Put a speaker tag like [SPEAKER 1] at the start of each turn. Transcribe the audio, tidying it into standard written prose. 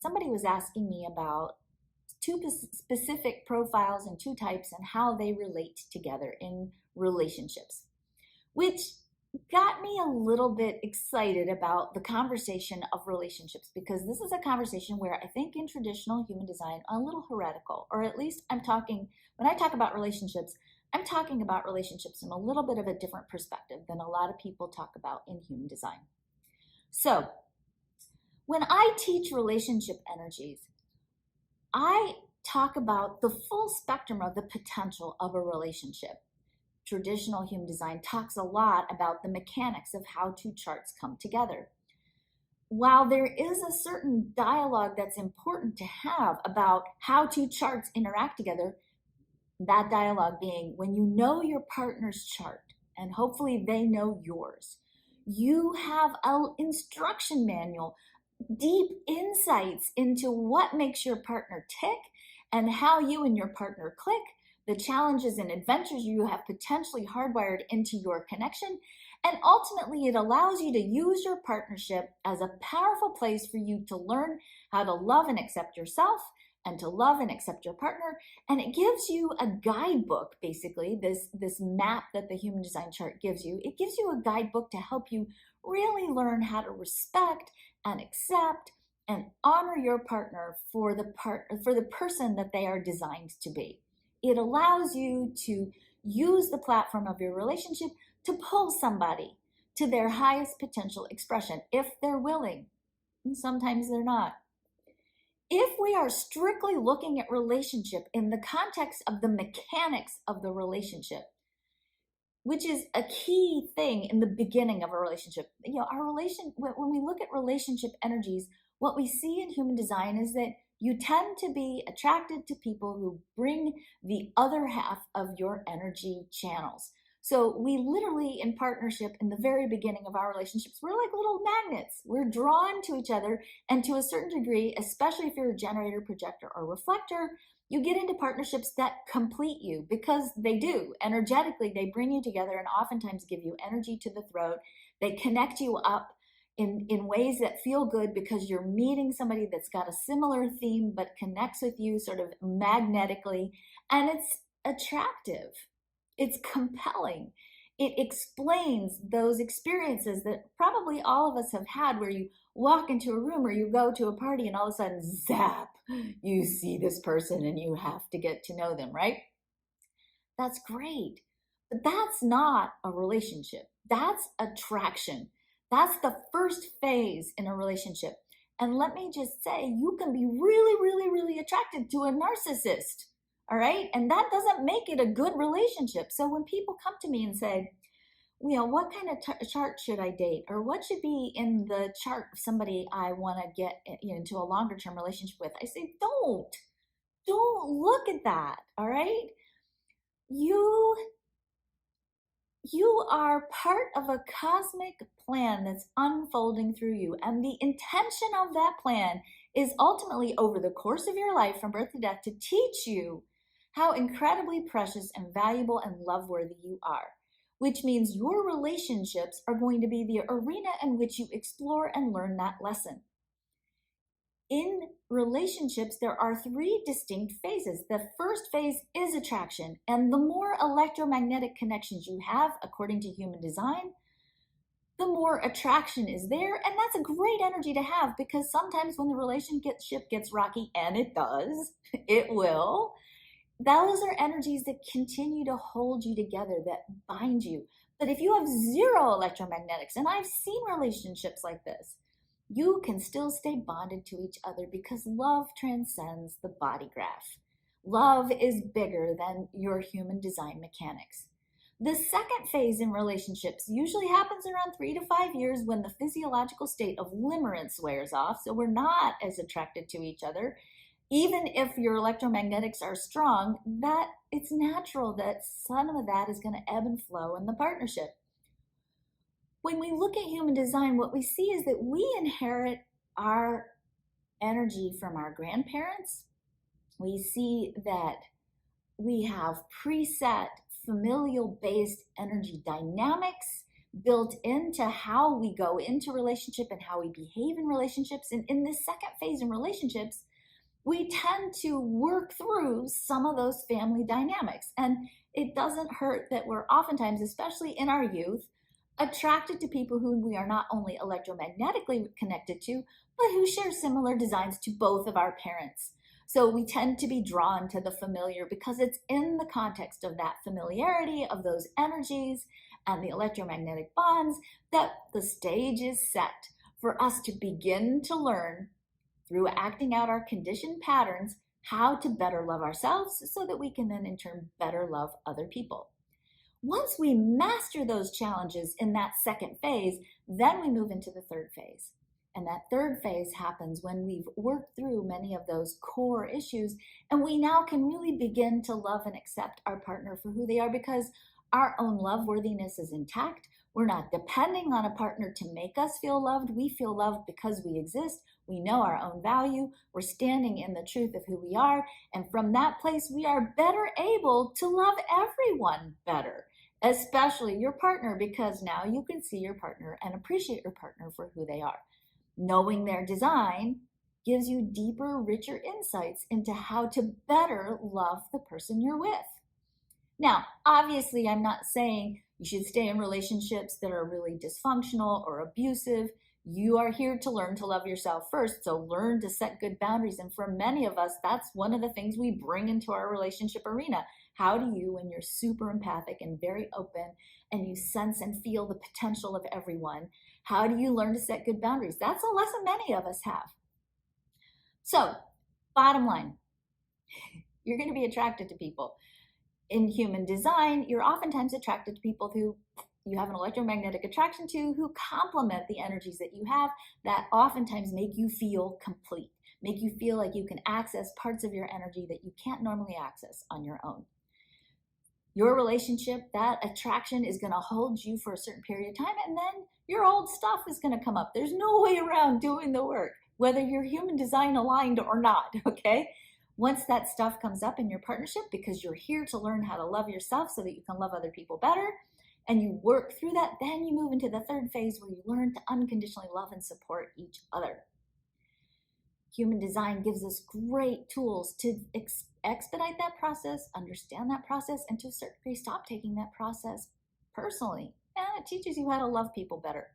[SPEAKER 1] somebody was asking me about two specific profiles and two types and how they relate together in relationships, which got me a little bit excited about the conversation of relationships, because this is a conversation where I think in traditional human design, a little heretical, or at least when I talk about relationships, I'm talking about relationships in a little bit of a different perspective than a lot of people talk about in human design. So when I teach relationship energies, I talk about the full spectrum of the potential of a relationship. Traditional human design talks a lot about the mechanics of how two charts come together. While there is a certain dialogue that's important to have about how two charts interact together, that dialogue being when you know your partner's chart, and hopefully they know yours, you have an instruction manual, deep insights into what makes your partner tick and how you and your partner click, the challenges and adventures you have potentially hardwired into your connection. And ultimately, it allows you to use your partnership as a powerful place for you to learn how to love and accept yourself and to love and accept your partner. And it gives you a guidebook, basically, this map that the human design chart gives you. It gives you a guidebook to help you really learn how to respect and accept and honor your partner for the person that they are designed to be. It allows you to use the platform of your relationship to pull somebody to their highest potential expression, if they're willing. And sometimes they're not. If we are strictly looking at relationship in the context of the mechanics of the relationship, which is a key thing in the beginning of a relationship, when we look at relationship energies, what we see in human design is that you tend to be attracted to people who bring the other half of your energy channels. So we literally, in partnership, in the very beginning of our relationships, we're like little magnets. We're drawn to each other, and to a certain degree, especially if you're a generator, projector, or reflector, you get into partnerships that complete you, because they do. Energetically, they bring you together and oftentimes give you energy to the throat. They connect you up in ways that feel good because you're meeting somebody that's got a similar theme but connects with you sort of magnetically. And it's attractive. It's compelling. It explains those experiences that probably all of us have had, where you walk into a room or you go to a party and all of a sudden, zap, you see this person and you have to get to know them, right? That's great. But that's not a relationship. That's attraction. That's the first phase in a relationship. And let me just say, you can be really, really, really attracted to a narcissist. All right. And that doesn't make it a good relationship. So when people come to me and say, what kind of chart should I date? Or what should be in the chart of somebody I want to get into a longer term relationship with? I say, don't look at that. All right. You are part of a cosmic plan that's unfolding through you. And the intention of that plan is ultimately, over the course of your life from birth to death, to teach you how incredibly precious and valuable and love-worthy you are, which means your relationships are going to be the arena in which you explore and learn that lesson. In relationships, there are three distinct phases. The first phase is attraction, and the more electromagnetic connections you have, according to human design, the more attraction is there, and that's a great energy to have, because sometimes when the relationship gets rocky, and it does, it will, those are energies that continue to hold you together, that bind you. But if you have zero electromagnetics, and I've seen relationships like this, you can still stay bonded to each other, because love transcends the body graph. Love is bigger than your human design mechanics. The second phase in relationships usually happens around 3 to 5 years, when the physiological state of limerence wears off, so we're not as attracted to each other. Even if your electromagnetics are strong, that it's natural that some of that is going to ebb and flow in the partnership. When we look at human design, what we see is that we inherit our energy from our grandparents. We see that we have preset familial-based energy dynamics built into how we go into relationship and how we behave in relationships. And in this second phase in relationships, we tend to work through some of those family dynamics. And it doesn't hurt that we're oftentimes, especially in our youth, attracted to people who we are not only electromagnetically connected to, but who share similar designs to both of our parents. So we tend to be drawn to the familiar because it's in the context of that familiarity, of those energies and the electromagnetic bonds, that the stage is set for us to begin to learn through acting out our conditioned patterns how to better love ourselves so that we can then in turn better love other people. Once we master those challenges in that second phase, then we move into the third phase. And that third phase happens when we've worked through many of those core issues, and we now can really begin to love and accept our partner for who they are because our own love worthiness is intact. We're not depending on a partner to make us feel loved. We feel loved because we exist. We know our own value. We're standing in the truth of who we are. And from that place, we are better able to love everyone better, especially your partner, because now you can see your partner and appreciate your partner for who they are. Knowing their design gives you deeper, richer insights into how to better love the person you're with. Now, obviously, I'm not saying you should stay in relationships that are really dysfunctional or abusive. You are here to learn to love yourself first, so learn to set good boundaries. And for many of us, that's one of the things we bring into our relationship arena. How do you, when you're super empathic and very open and you sense and feel the potential of everyone, how do you learn to set good boundaries? That's a lesson many of us have. So, bottom line, you're going to be attracted to people. In human design, you're oftentimes attracted to people who you have an electromagnetic attraction to, who complement the energies that you have, that oftentimes make you feel complete, make you feel like you can access parts of your energy that you can't normally access on your own. Your relationship, that attraction is going to hold you for a certain period of time, and then your old stuff is going to come up. There's no way around doing the work, whether you're human design aligned or not, okay? Once that stuff comes up in your partnership, because you're here to learn how to love yourself so that you can love other people better, and you work through that, then you move into the third phase where you learn to unconditionally love and support each other. Human design gives us great tools to expedite that process, understand that process, and to a certain degree stop taking that process personally. And it teaches you how to love people better.